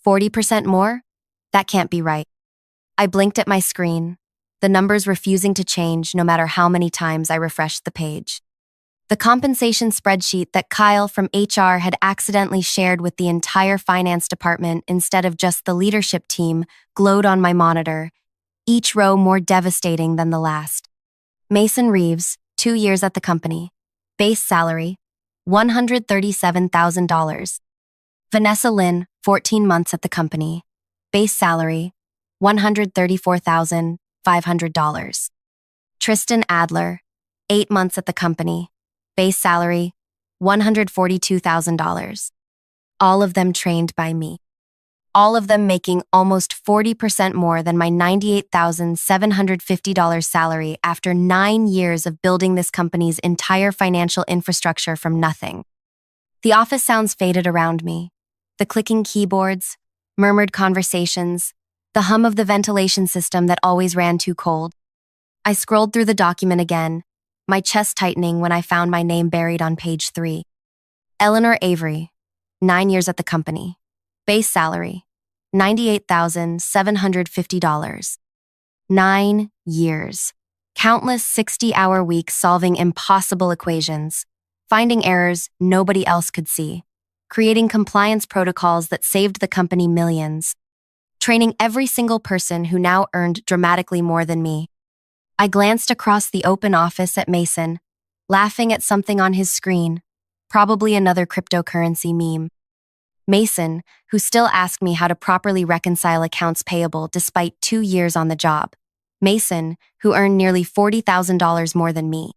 40% more? That can't be right. I blinked at my screen, the numbers refusing to change no matter how many times I refreshed the page. The compensation spreadsheet that Kyle from HR had accidentally shared with the entire finance department instead of just the leadership team glowed on my monitor, each row more devastating than the last. Mason Reeves, 2 years at the company. Base salary, $137,000. Vanessa Lynn, 14 months at the company. Base salary, $134,500. Tristan Adler, 8 months at the company. Base salary, $142,000. All of them trained by me. All of them making almost 40% more than my $98,750 salary after 9 years of building this company's entire financial infrastructure from nothing. The office sounds faded around me. The clicking keyboards, murmured conversations, the hum of the ventilation system that always ran too cold. I scrolled through the document again, my chest tightening when I found my name buried on page 3. Eleanor Avery, 9 years at the company. Base salary, $98,750. 9 years. Countless 60-hour weeks solving impossible equations, finding errors nobody else could see, creating compliance protocols that saved the company millions, training every single person who now earned dramatically more than me. I glanced across the open office at Mason, laughing at something on his screen, probably another cryptocurrency meme. Mason, who still asked me how to properly reconcile accounts payable despite 2 years on the job. Mason, who earned nearly $40,000 more than me.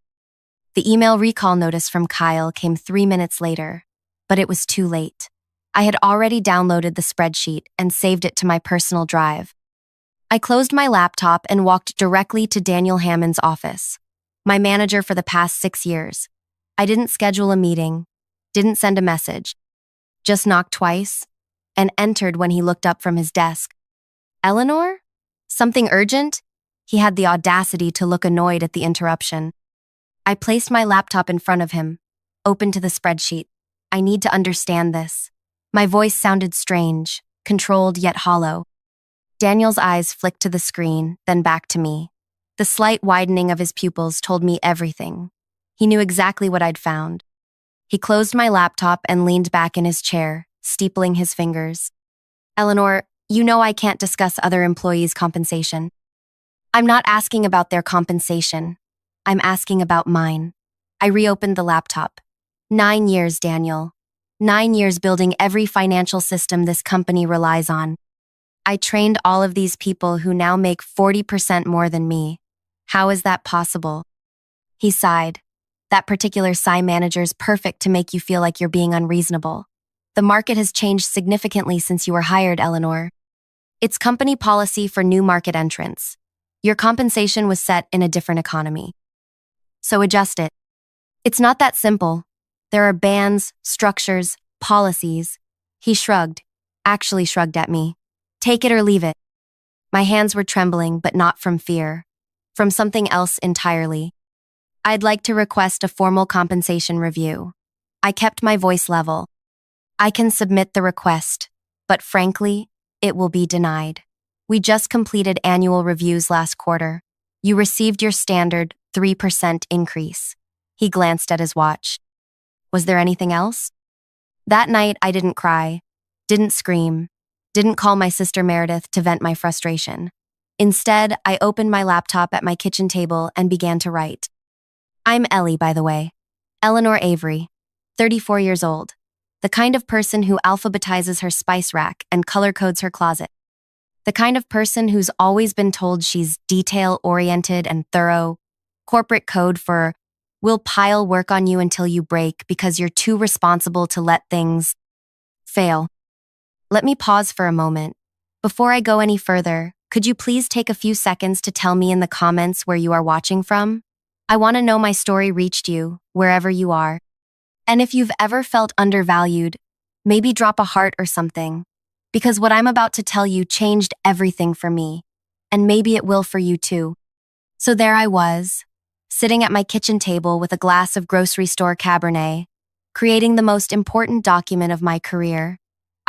The email recall notice from Kyle came 3 minutes later, but it was too late. I had already downloaded the spreadsheet and saved it to my personal drive. I closed my laptop and walked directly to Daniel Hammond's office, my manager for the past 6 years. I didn't schedule a meeting, didn't send a message, just knocked twice, and entered when he looked up from his desk. Eleanor? Something urgent? He had the audacity to look annoyed at the interruption. I placed my laptop in front of him, open to the spreadsheet. I need to understand this. My voice sounded strange, controlled yet hollow. Daniel's eyes flicked to the screen, then back to me. The slight widening of his pupils told me everything. He knew exactly what I'd found. He closed my laptop and leaned back in his chair, steepling his fingers. Eleanor, you know I can't discuss other employees' compensation. I'm not asking about their compensation. I'm asking about mine. I reopened the laptop. 9 years, Daniel. 9 years building every financial system this company relies on. I trained all of these people who now make 40% more than me. How is that possible? He sighed. That particular sigh manager's perfect to make you feel like you're being unreasonable. The market has changed significantly since you were hired, Eleanor. It's company policy for new market entrants. Your compensation was set in a different economy. So adjust it. It's not that simple. There are bans, structures, policies. He shrugged, actually shrugged at me. Take it or leave it. My hands were trembling, but not from fear. From something else entirely. I'd like to request a formal compensation review. I kept my voice level. I can submit the request, but frankly, it will be denied. We just completed annual reviews last quarter. You received your standard 3% increase. He glanced at his watch. Was there anything else? That night, I didn't cry, didn't scream, didn't call my sister Meredith to vent my frustration. Instead, I opened my laptop at my kitchen table and began to write. I'm Ellie, by the way. Eleanor Avery, 34 years old. The kind of person who alphabetizes her spice rack and color codes her closet. The kind of person who's always been told she's detail-oriented and thorough. Corporate code for, we'll pile work on you until you break because you're too responsible to let things fail. Let me pause for a moment. Before I go any further, could you please take a few seconds to tell me in the comments where you are watching from? I want to know my story reached you, wherever you are. And if you've ever felt undervalued, maybe drop a heart or something. Because what I'm about to tell you changed everything for me. And maybe it will for you too. So there I was, sitting at my kitchen table with a glass of grocery store Cabernet, creating the most important document of my career.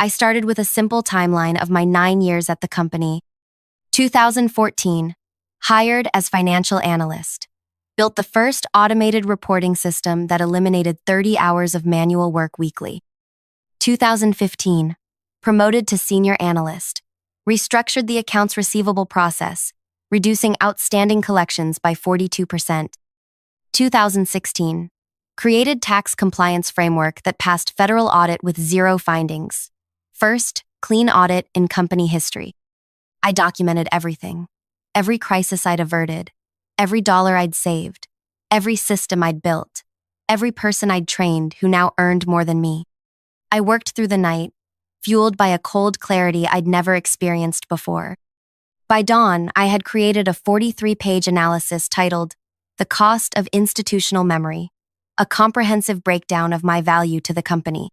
I started with a simple timeline of my 9 years at the company. 2014, hired as financial analyst. Built the first automated reporting system that eliminated 30 hours of manual work weekly. 2015, promoted to senior analyst. Restructured the accounts receivable process, reducing outstanding collections by 42%. 2016, created tax compliance framework that passed federal audit with zero findings. First, clean audit in company history. I documented everything. Every crisis I'd averted, every dollar I'd saved, every system I'd built, every person I'd trained who now earned more than me. I worked through the night, fueled by a cold clarity I'd never experienced before. By dawn, I had created a 43-page analysis titled The Cost of Institutional Memory, a comprehensive breakdown of my value to the company.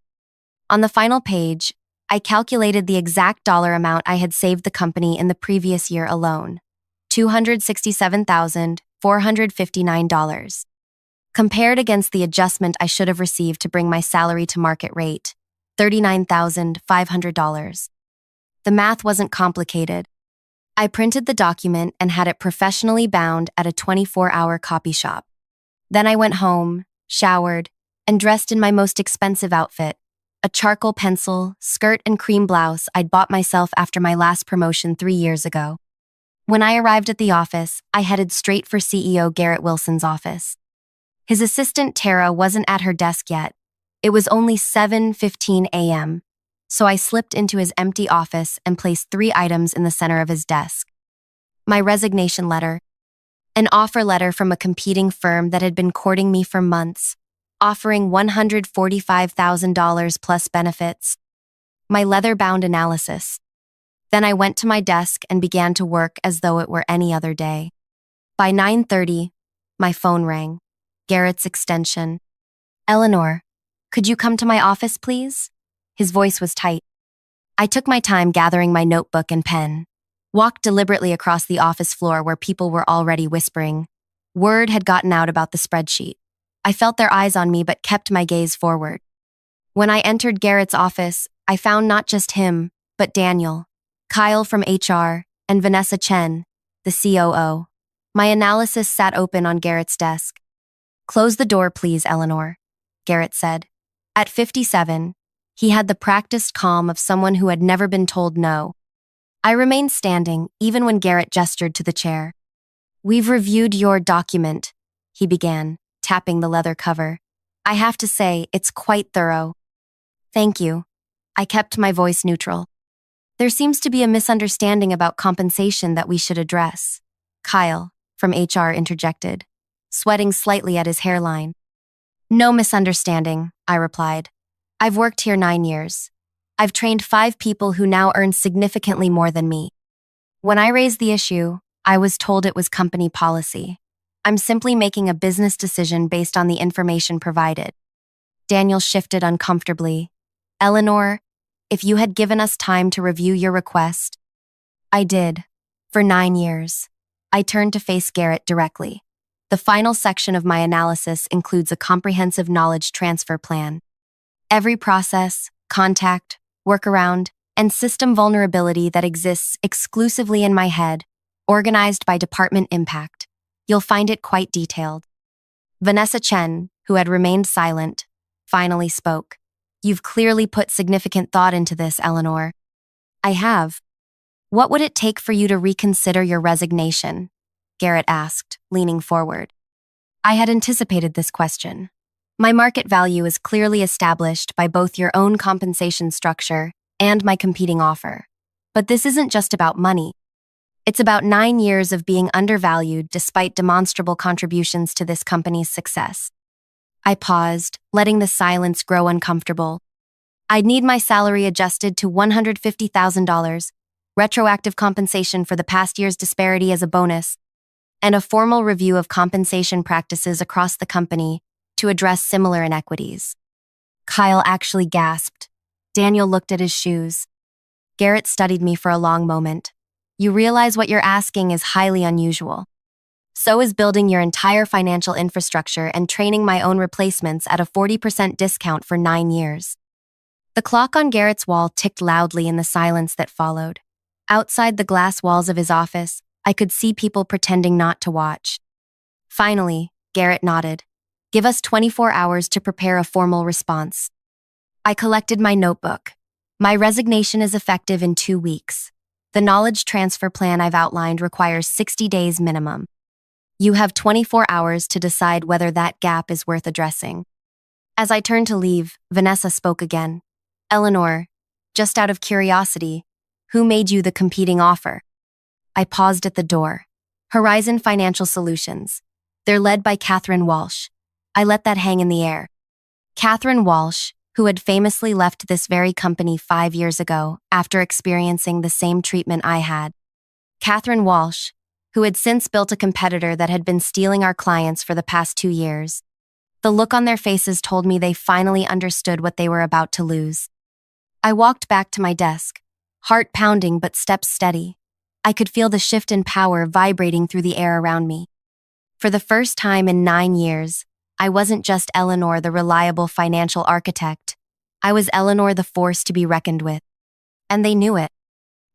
On the final page, I calculated the exact dollar amount I had saved the company in the previous year alone, $267,459. Compared against the adjustment I should have received to bring my salary to market rate, $39,500. The math wasn't complicated. I printed the document and had it professionally bound at a 24-hour copy shop. Then I went home, showered, and dressed in my most expensive outfit, a charcoal pencil, skirt, and cream blouse I'd bought myself after my last promotion 3 years ago. When I arrived at the office, I headed straight for CEO Garrett Wilson's office. His assistant Tara wasn't at her desk yet. It was only 7:15 a.m., so I slipped into his empty office and placed 3 items in the center of his desk. My resignation letter, an offer letter from a competing firm that had been courting me for months, offering $145,000 plus benefits, my leather-bound analysis. Then I went to my desk and began to work as though it were any other day. By 9:30, my phone rang. Garrett's extension. "Eleanor, could you come to my office, please?" His voice was tight. I took my time gathering my notebook and pen, walked deliberately across the office floor where people were already whispering. Word had gotten out about the spreadsheet. I felt their eyes on me but kept my gaze forward. When I entered Garrett's office, I found not just him, but Daniel, Kyle from HR, and Vanessa Chen, the COO. My analysis sat open on Garrett's desk. "Close the door, please, Eleanor," Garrett said. At 57, he had the practiced calm of someone who had never been told no. I remained standing, even when Garrett gestured to the chair. "We've reviewed your document," he began, tapping the leather cover. "I have to say, it's quite thorough." "Thank you." I kept my voice neutral. "There seems to be a misunderstanding about compensation that we should address," Kyle, from HR, interjected, sweating slightly at his hairline. "No misunderstanding," I replied. "I've worked here 9 years. I've trained 5 people who now earn significantly more than me. When I raised the issue, I was told it was company policy. I'm simply making a business decision based on the information provided." Daniel shifted uncomfortably. "Eleanor, if you had given us time to review your request..." "I did. For 9 years." I turned to face Garrett directly. "The final section of my analysis includes a comprehensive knowledge transfer plan. Every process, contact, workaround, and system vulnerability that exists exclusively in my head, organized by department impact. You'll find it quite detailed." Vanessa Chen, who had remained silent, finally spoke. "You've clearly put significant thought into this, Eleanor." "I have." "What would it take for you to reconsider your resignation?" Garrett asked, leaning forward. I had anticipated this question. My market value is clearly established by both your own compensation structure and my competing offer. But this isn't just about money. It's about 9 years of being undervalued despite demonstrable contributions to this company's success. I paused, letting the silence grow uncomfortable. "I'd need my salary adjusted to $150,000, retroactive compensation for the past year's disparity as a bonus, and a formal review of compensation practices across the company to address similar inequities." Kyle actually gasped. Daniel looked at his shoes. Garrett studied me for a long moment. "You realize what you're asking is highly unusual. So is building your entire financial infrastructure and training my own replacements at a 40% discount for 9 years. The clock on Garrett's wall ticked loudly in the silence that followed. Outside the glass walls of his office, I could see people pretending not to watch. Finally, Garrett nodded. "Give us 24 hours to prepare a formal response." I collected my notebook. "My resignation is effective in 2 weeks. The knowledge transfer plan I've outlined requires 60 days minimum. You have 24 hours to decide whether that gap is worth addressing." As I turned to leave, Vanessa spoke again. "Eleanor, just out of curiosity, who made you the competing offer?" I paused at the door. "Horizon Financial Solutions. They're led by Catherine Walsh." I let that hang in the air. Catherine Walsh, who had famously left this very company 5 years ago after experiencing the same treatment I had. Catherine Walsh, who had since built a competitor that had been stealing our clients for the past 2 years. The look on their faces told me they finally understood what they were about to lose. I walked back to my desk, heart pounding but steps steady. I could feel the shift in power vibrating through the air around me. For the first time in 9 years, I wasn't just Eleanor, the reliable financial architect. I was Eleanor, the force to be reckoned with. And they knew it.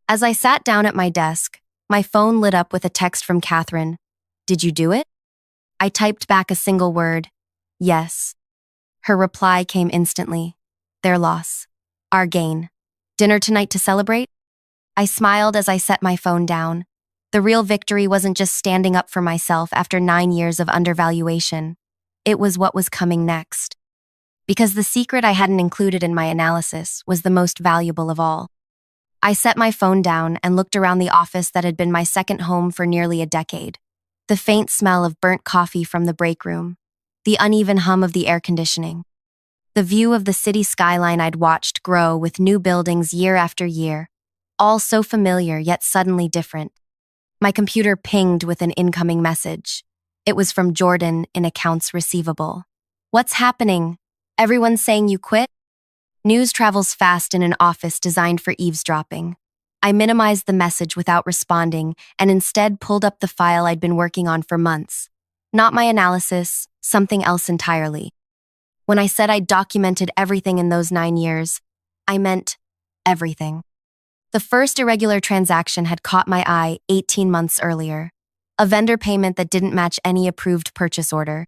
As I sat down at my desk, my phone lit up with a text from Catherine. "Did you do it?" I typed back a single word. "Yes." Her reply came instantly. "Their loss. Our gain. Dinner tonight to celebrate?" I smiled as I set my phone down. The real victory wasn't just standing up for myself after 9 years of undervaluation. It was what was coming next. Because the secret I hadn't included in my analysis was the most valuable of all. I set my phone down and looked around the office that had been my second home for nearly a decade. The faint smell of burnt coffee from the break room. The uneven hum of the air conditioning. The view of the city skyline I'd watched grow with new buildings year after year. All so familiar yet suddenly different. My computer pinged with an incoming message. It was from Jordan in accounts receivable. "What's happening? Everyone's saying you quit?" News travels fast in an office designed for eavesdropping. I minimized the message without responding and instead pulled up the file I'd been working on for months. Not my analysis, something else entirely. When I said I'd documented everything in those 9 years, I meant everything. The first irregular transaction had caught my eye 18 months earlier. A vendor payment that didn't match any approved purchase order.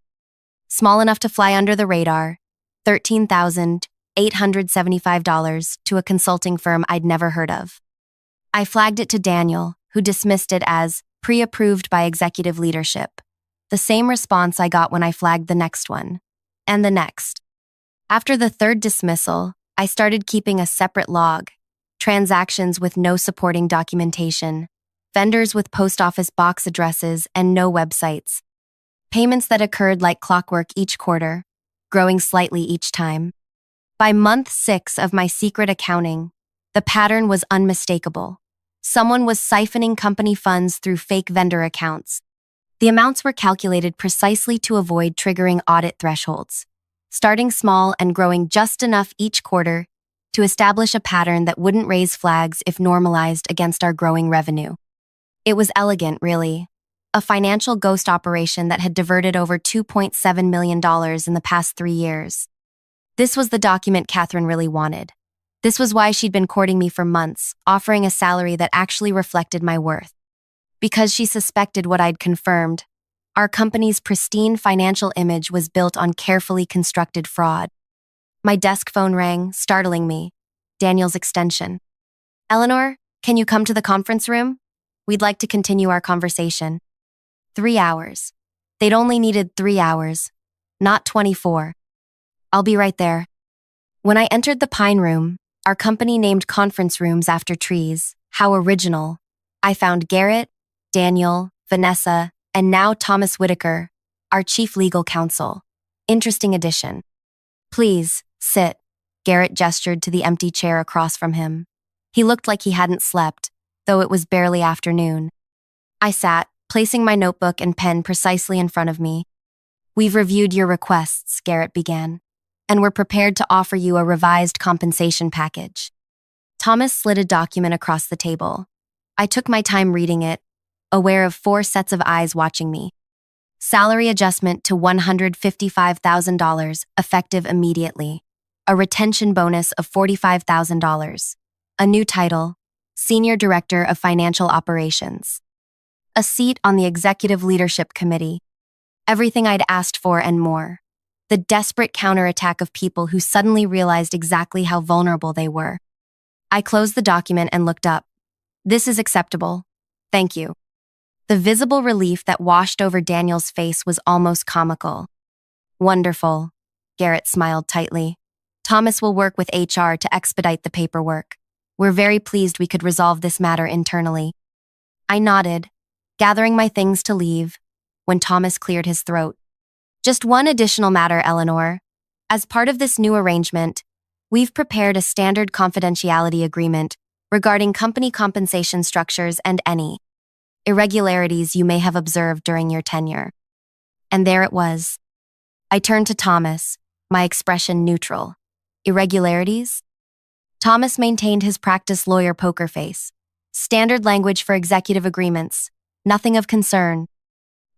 Small enough to fly under the radar, $13,875 to a consulting firm I'd never heard of. I flagged it to Daniel, who dismissed it as pre-approved by executive leadership. The same response I got when I flagged the next one. And the next. After the third dismissal, I started keeping a separate log. Transactions with no supporting documentation. Vendors with post office box addresses and no websites. Payments that occurred like clockwork each quarter, growing slightly each time. By month 6 of my secret accounting, the pattern was unmistakable. Someone was siphoning company funds through fake vendor accounts. The amounts were calculated precisely to avoid triggering audit thresholds, starting small and growing just enough each quarter to establish a pattern that wouldn't raise flags if normalized against our growing revenue. It was elegant, really. A financial ghost operation that had diverted over $2.7 million in the past 3 years. This was the document Catherine really wanted. This was why she'd been courting me for months, offering a salary that actually reflected my worth. Because she suspected what I'd confirmed. Our company's pristine financial image was built on carefully constructed fraud. My desk phone rang, startling me. Daniel's extension. "Eleanor, can you come to the conference room? We'd like to continue our conversation." 3 hours. They'd only needed 3 hours, not 24. "I'll be right there." When I entered the Pine Room, our company named conference rooms after trees, how original, I found Garrett, Daniel, Vanessa, and now Thomas Whitaker, our chief legal counsel. Interesting addition. "Please, sit." Garrett gestured to the empty chair across from him. He looked like he hadn't slept, though it was barely afternoon. I sat, placing my notebook and pen precisely in front of me. "We've reviewed your requests," Garrett began, "and we're prepared to offer you a revised compensation package." Thomas slid a document across the table. I took my time reading it, aware of 4 sets of eyes watching me. Salary adjustment to $155,000, effective immediately. a retention bonus of $45,000, a new title, Senior Director of Financial Operations, a seat on the Executive Leadership Committee, everything I'd asked for and more. The desperate counterattack of people who suddenly realized exactly how vulnerable they were. I closed the document and looked up. This is acceptable. Thank you. The visible relief that washed over Daniel's face was almost comical. Wonderful. Garrett smiled tightly. Thomas will work with HR to expedite the paperwork. We're very pleased we could resolve this matter internally. I nodded, gathering my things to leave, when Thomas cleared his throat. Just one additional matter, Eleanor. As part of this new arrangement, we've prepared a standard confidentiality agreement regarding company compensation structures and any irregularities you may have observed during your tenure. And there it was. I turned to Thomas, my expression neutral. Irregularities? Thomas maintained his practice lawyer poker face. Standard language for executive agreements. Nothing of concern.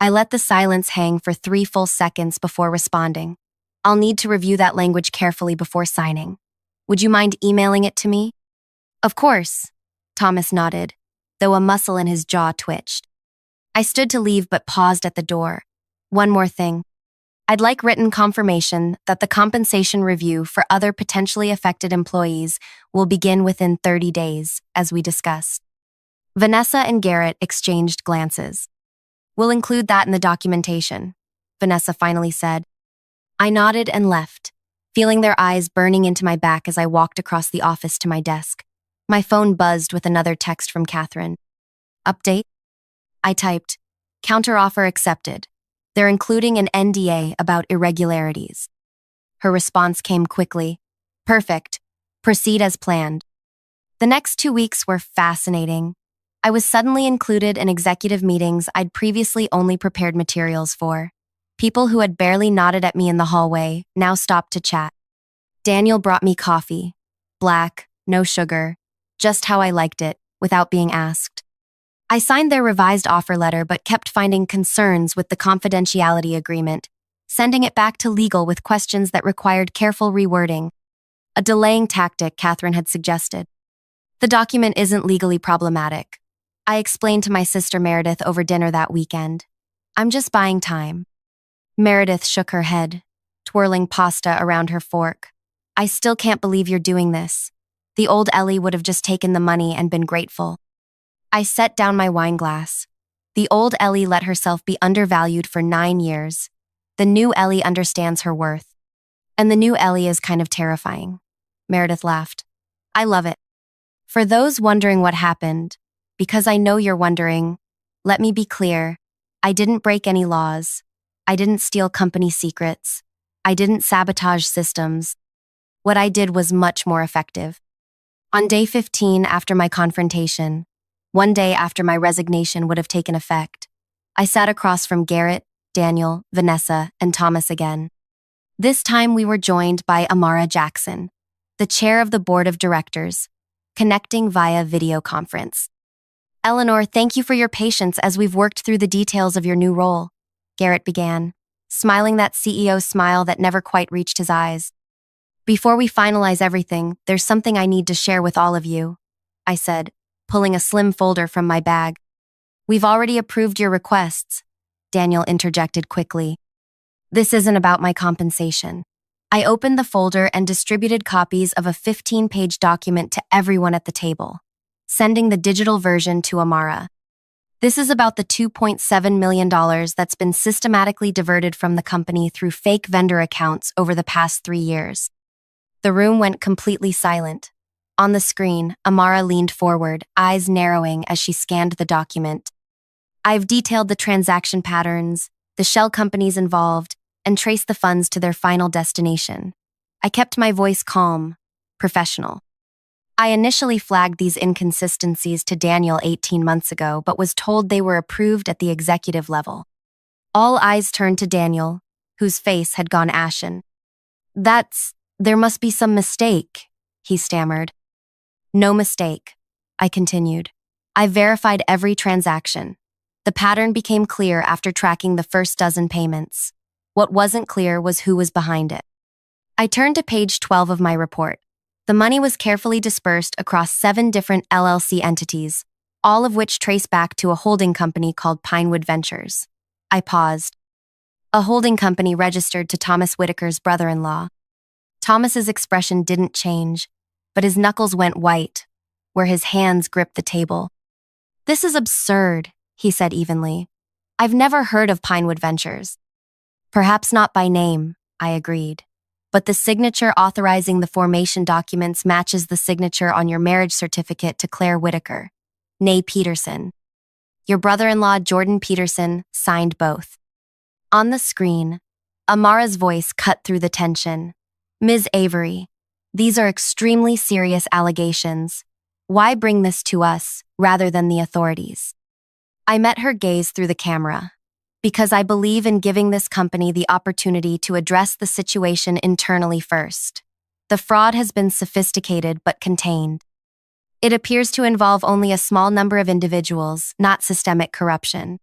I let the silence hang for 3 full seconds before responding. I'll need to review that language carefully before signing. Would you mind emailing it to me? Of course, Thomas nodded, though a muscle in his jaw twitched. I stood to leave but paused at the door. One more thing. I'd like written confirmation that the compensation review for other potentially affected employees will begin within 30 days, as we discussed. Vanessa and Garrett exchanged glances. We'll include that in the documentation, Vanessa finally said. I nodded and left, feeling their eyes burning into my back as I walked across the office to my desk. My phone buzzed with another text from Catherine. Update? I typed, counteroffer accepted. They're including an NDA about irregularities. Her response came quickly. Perfect. Proceed as planned. The next 2 weeks were fascinating. I was suddenly included in executive meetings I'd previously only prepared materials for. People who had barely nodded at me in the hallway now stopped to chat. Daniel brought me coffee. Black, no sugar, just how I liked it, without being asked. I signed their revised offer letter but kept finding concerns with the confidentiality agreement, sending it back to legal with questions that required careful rewording. A delaying tactic Catherine had suggested. The document isn't legally problematic. I explained to my sister Meredith over dinner that weekend. I'm just buying time. Meredith shook her head, twirling pasta around her fork. I still can't believe you're doing this. The old Ellie would have just taken the money and been grateful. I set down my wine glass. The old Ellie let herself be undervalued for 9 years. The new Ellie understands her worth. And the new Ellie is kind of terrifying. Meredith laughed. I love it. For those wondering what happened, because I know you're wondering, let me be clear. I didn't break any laws. I didn't steal company secrets. I didn't sabotage systems. What I did was much more effective. On day 15 after my confrontation, one day after my resignation would have taken effect, I sat across from Garrett, Daniel, Vanessa, and Thomas again. This time we were joined by Amara Jackson, the chair of the board of directors, connecting via video conference. Eleanor, thank you for your patience as we've worked through the details of your new role, Garrett began, smiling that CEO smile that never quite reached his eyes. Before we finalize everything, there's something I need to share with all of you, I said, pulling a slim folder from my bag. We've already approved your requests, Daniel interjected quickly. This isn't about my compensation. I opened the folder and distributed copies of a 15-page document to everyone at the table, sending the digital version to Amara. This is about the $2.7 million that's been systematically diverted from the company through fake vendor accounts over the past 3 years. The room went completely silent. On the screen, Amara leaned forward, eyes narrowing as she scanned the document. I've detailed the transaction patterns, the shell companies involved, and traced the funds to their final destination. I kept my voice calm, professional. I initially flagged these inconsistencies to Daniel 18 months ago, but was told they were approved at the executive level. All eyes turned to Daniel, whose face had gone ashen. There must be some mistake, he stammered. No mistake, I continued. I verified every transaction. The pattern became clear after tracking the first dozen payments. What wasn't clear was who was behind it. I turned to page 12 of my report. The money was carefully dispersed across 7 different LLC entities, all of which trace back to a holding company called Pinewood Ventures. I paused. A holding company registered to Thomas Whitaker's brother-in-law. Thomas's expression didn't change, but his knuckles went white, where his hands gripped the table. "This is absurd," he said evenly. "I've never heard of Pinewood Ventures." "Perhaps not by name," I agreed. "But the signature authorizing the formation documents matches the signature on your marriage certificate to Claire Whitaker, née Peterson. Your brother-in-law, Jordan Peterson, signed both." On the screen, Amara's voice cut through the tension. "Ms. Avery, these are extremely serious allegations. Why bring this to us rather than the authorities?" I met her gaze through the camera. "Because I believe in giving this company the opportunity to address the situation internally first. The fraud has been sophisticated but contained. It appears to involve only a small number of individuals, not systemic corruption."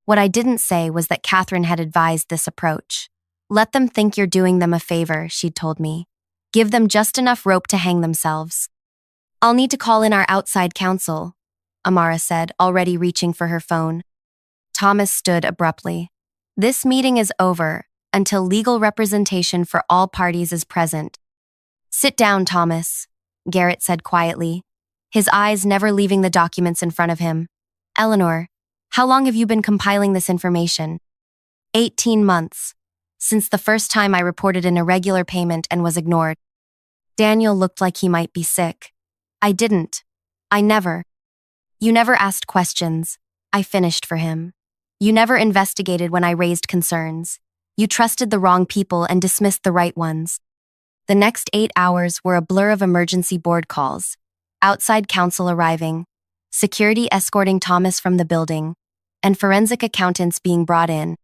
What I didn't say was that Catherine had advised this approach. "Let them think you're doing them a favor," she'd told me. "Give them just enough rope to hang themselves." "I'll need to call in our outside counsel," Amara said, already reaching for her phone. Thomas stood abruptly. "This meeting is over until legal representation for all parties is present." "Sit down, Thomas," Garrett said quietly, his eyes never leaving the documents in front of him. "Eleanor, how long have you been compiling this information?" 18 months, since the first time I reported an irregular payment and was ignored." Daniel looked like he might be sick. "I didn't. I never. You never asked questions," I finished for him. "You never investigated when I raised concerns. You trusted the wrong people and dismissed the right ones." The next 8 hours were a blur of emergency board calls, outside counsel arriving, security escorting Thomas from the building, and forensic accountants being brought in.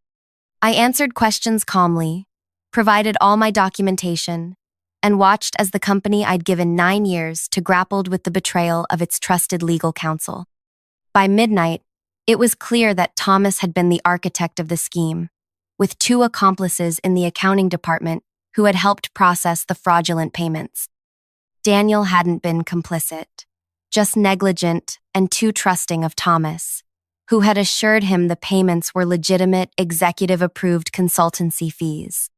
I answered questions calmly, provided all my documentation, and watched as the company I'd given 9 years to grappled with the betrayal of its trusted legal counsel. By midnight, it was clear that Thomas had been the architect of the scheme, with 2 accomplices in the accounting department who had helped process the fraudulent payments. Daniel hadn't been complicit, just negligent and too trusting of Thomas, who had assured him the payments were legitimate executive-approved consultancy fees.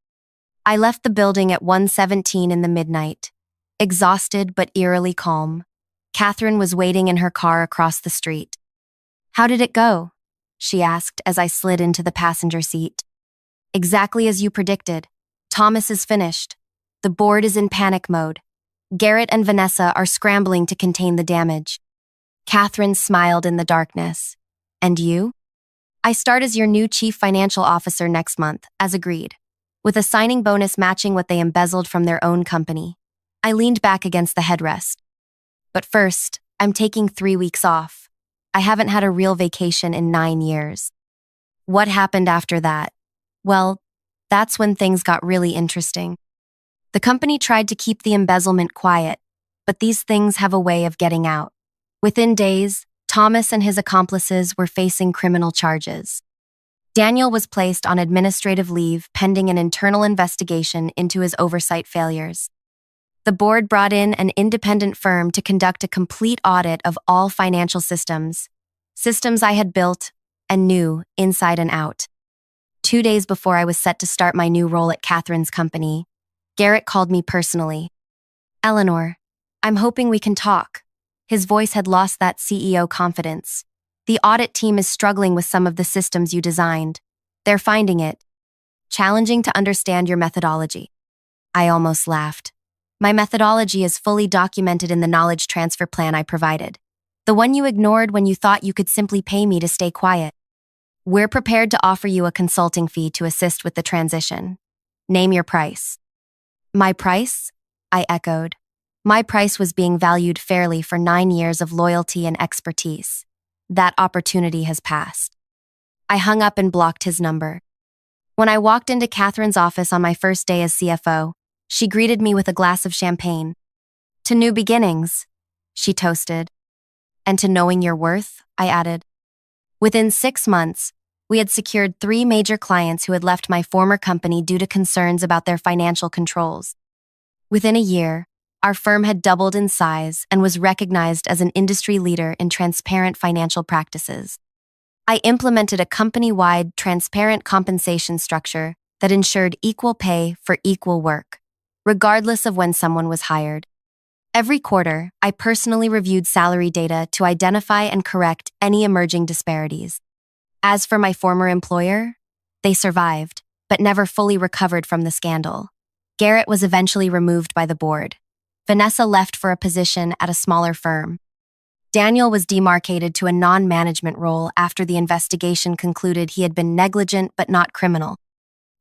I left the building at 1:17 in the midnight, exhausted but eerily calm. Catherine was waiting in her car across the street. "How did it go?" she asked as I slid into the passenger seat. "Exactly as you predicted. Thomas is finished. The board is in panic mode. Garrett and Vanessa are scrambling to contain the damage." Catherine smiled in the darkness. "And you?" "I start as your new chief financial officer next month, as agreed, with a signing bonus matching what they embezzled from their own company." I leaned back against the headrest. "But first, I'm taking 3 weeks off. I haven't had a real vacation in 9 years." What happened after that? Well, that's when things got really interesting. The company tried to keep the embezzlement quiet, but these things have a way of getting out. Within days, Thomas and his accomplices were facing criminal charges. Daniel was placed on administrative leave pending an internal investigation into his oversight failures. The board brought in an independent firm to conduct a complete audit of all financial systems I had built and knew inside and out. 2 days before I was set to start my new role at Catherine's company, Garrett called me personally. "Eleanor, I'm hoping we can talk." His voice had lost that CEO confidence. "The audit team is struggling with some of the systems you designed. They're finding it challenging to understand your methodology." I almost laughed. "My methodology is fully documented in the knowledge transfer plan I provided. The one you ignored when you thought you could simply pay me to stay quiet. We're prepared to offer you a consulting fee to assist with the transition. Name your price." "My price?" I echoed. My price was being valued fairly for 9 years of loyalty and expertise. That opportunity has passed. I hung up and blocked his number. When I walked into Catherine's office on my first day as CFO, she greeted me with a glass of champagne. "To new beginnings," she toasted. "And to knowing your worth," I added. Within 6 months, we had secured 3 major clients who had left my former company due to concerns about their financial controls. Within a year, our firm had doubled in size and was recognized as an industry leader in transparent financial practices. I implemented a company-wide transparent compensation structure that ensured equal pay for equal work, regardless of when someone was hired. Every quarter, I personally reviewed salary data to identify and correct any emerging disparities. As for my former employer, they survived, but never fully recovered from the scandal. Garrett was eventually removed by the board. Vanessa left for a position at a smaller firm. Daniel was demarcated to a non-management role after the investigation concluded he had been negligent but not criminal.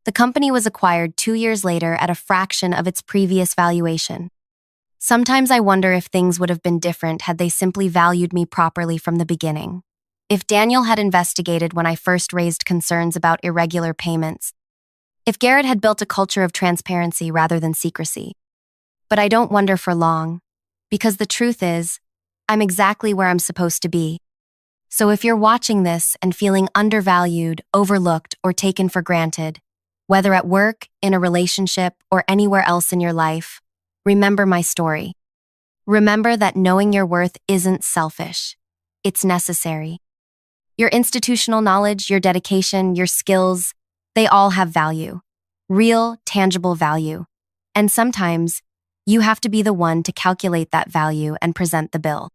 The company was acquired 2 years later at a fraction of its previous valuation. Sometimes I wonder if things would have been different had they simply valued me properly from the beginning. If Daniel had investigated when I first raised concerns about irregular payments. If Garrett had built a culture of transparency rather than secrecy. But I don't wonder for long, because the truth is, I'm exactly where I'm supposed to be. So if you're watching this and feeling undervalued, overlooked, or taken for granted, whether at work, in a relationship, or anywhere else in your life, remember my story. Remember that knowing your worth isn't selfish. It's necessary. Your institutional knowledge, your dedication, your skills, they all have value. Real, tangible value. And sometimes, you have to be the one to calculate that value and present the bill.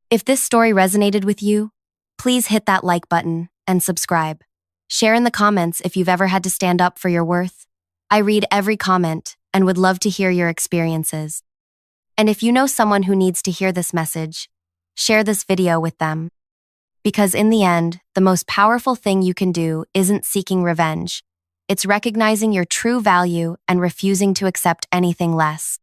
If this story resonated with you, please hit that like button and subscribe. Share in the comments if you've ever had to stand up for your worth. I read every comment and would love to hear your experiences. And if you know someone who needs to hear this message, share this video with them. Because in the end, the most powerful thing you can do isn't seeking revenge. It's recognizing your true value and refusing to accept anything less.